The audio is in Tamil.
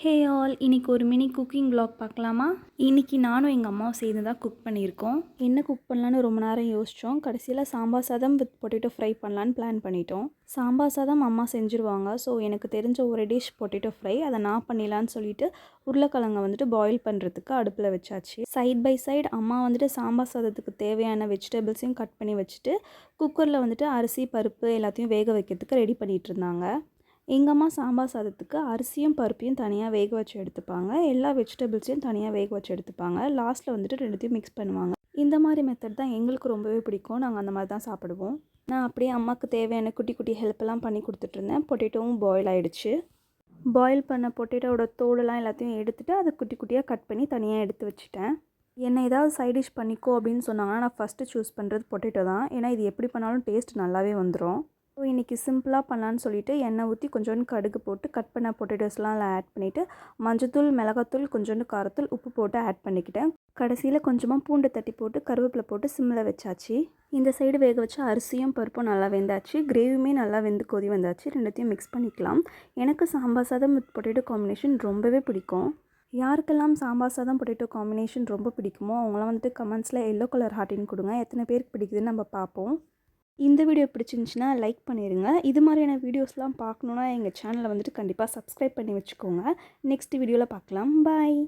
ஹே ஆல், இன்னைக்கு ஒரு மினி குக்கிங் vlog பார்க்கலாமா? இன்னைக்கு நானும் எங்கள் அம்மாவும் சேர்ந்து தான் குக் பண்ணியிருக்கோம். என்ன குக் பண்ணலான்னு ரொம்ப நேரம் யோசித்தோம். கடைசியில் சாம்பார் சாதம் வித் பொட்டேட்டோ ஃப்ரை பண்ணலான்னு பிளான் பண்ணிட்டோம். சாம்பார் சாதம் அம்மா செஞ்சுருவாங்க. ஸோ எனக்கு தெரிஞ்ச ஒரு டிஷ் பொட்டேட்டோ ஃப்ரை, அதை நான் பண்ணிடலான்னு சொல்லிட்டு உருளைக்கிழங்கை வந்துட்டு பாயில் பண்ணுறதுக்கு அடுப்பில் வச்சாச்சு. சைட் பை சைடு அம்மா வந்துட்டு சாம்பார் சாதத்துக்கு தேவையான வெஜிடபிள்ஸையும் கட் பண்ணி வச்சுட்டு குக்கரில் வந்துட்டு அரிசி பருப்பு எல்லாத்தையும் வேக வைக்கிறதுக்கு ரெடி பண்ணிகிட்டு இருந்தாங்க. எங்கள் அம்மா சாம்பார் சாதத்துக்கு அரிசியும் பருப்பையும் தனியாக வேக வச்சு எடுத்துப்பாங்க. எல்லா வெஜிடபிள்ஸையும் தனியாக வேக வச்சு எடுத்துப்பாங்க. லாஸ்ட்டில் வந்துட்டு ரெண்டுத்தையும் மிக்ஸ் பண்ணுவாங்க. இந்த மாதிரி மெத்தட் தான் எங்களுக்கு ரொம்பவே பிடிக்கும். நாங்கள் அந்த மாதிரி தான் சாப்பிடுவோம். நான் அப்படியே அம்மாவுக்கு தேவையான குட்டி குட்டி ஹெல்ப்லாம் பண்ணி கொடுத்துட்ருந்தேன். பொட்டேட்டோவும் பாயில் ஆகிடுச்சு. பாயில் பண்ண பொட்டேட்டோட தோலெல்லாம் எல்லாத்தையும் எடுத்துகிட்டு அதை குட்டி குட்டியாக கட் பண்ணி தனியாக எடுத்து வச்சுட்டேன். என்ன ஏதாவது சைட் டிஷ் பண்ணிக்கோ அப்படின்னு சொன்னாங்கன்னா நான் ஃபஸ்ட்டு சூஸ் பண்ணுறது பொட்டேட்டோ தான். ஏன்னா இது எப்படி பண்ணாலும் டேஸ்ட் நல்லாவே வந்துடும். ஸோ இன்றைக்கி சிம்பிளாக பண்ணலான்னு சொல்லிவிட்டு எண்ணெய் ஊற்றி கொஞ்சோண்டு கடுகு போட்டு கட் பண்ண பொட்டேட்டோஸ்லாம் அதில் ஆட் பண்ணிவிட்டு மஞ்சத்தூள், மிளகாத்தூள், கொஞ்சோண்டு காரத்தூள், உப்பு போட்டு ஆட் பண்ணிக்கிட்டேன். கடைசியில் கொஞ்சமாக பூண்டு தட்டி போட்டு கருவேப்பிலை போட்டு சிம்மில் வச்சாச்சு. இந்த சைடு வேக வச்ச அரிசியும் பருப்பும் நல்லா வெந்தாச்சு. கிரேவியுமே நல்லா வெந்து கொதி வந்தாச்சு. ரெண்டுத்தையும் மிக்ஸ் பண்ணிக்கலாம். எனக்கு சாம்பார் சாதம் வித் பொட்டேட்டோ காம்பினேஷன் ரொம்பவே பிடிக்கும். யாருக்கெல்லாம் சாம்பார் சாதம் பொட்டேட்டோ காம்பினேஷன் ரொம்ப பிடிக்குமோ அவங்களாம் வந்துட்டு கமெண்ட்ஸில் எல்லோ கலர் ஹார்ட்டின் கொடுங்க. எத்தனை பேருக்கு பிடிக்குதுன்னு நம்ம பார்ப்போம். இந்த வீடியோ பிடிச்சிருந்துச்சின்னா லைக் பண்ணிடுங்க. இது மாதிரியான வீடியோஸ்லாம் பார்க்கணுன்னா எங்கள் சேனலை வந்துட்டு கண்டிப்பாக சப்ஸ்கிரைப் பண்ணி வச்சுக்கோங்க. நெக்ஸ்ட் வீடியோவில் பார்க்கலாம். பாய்.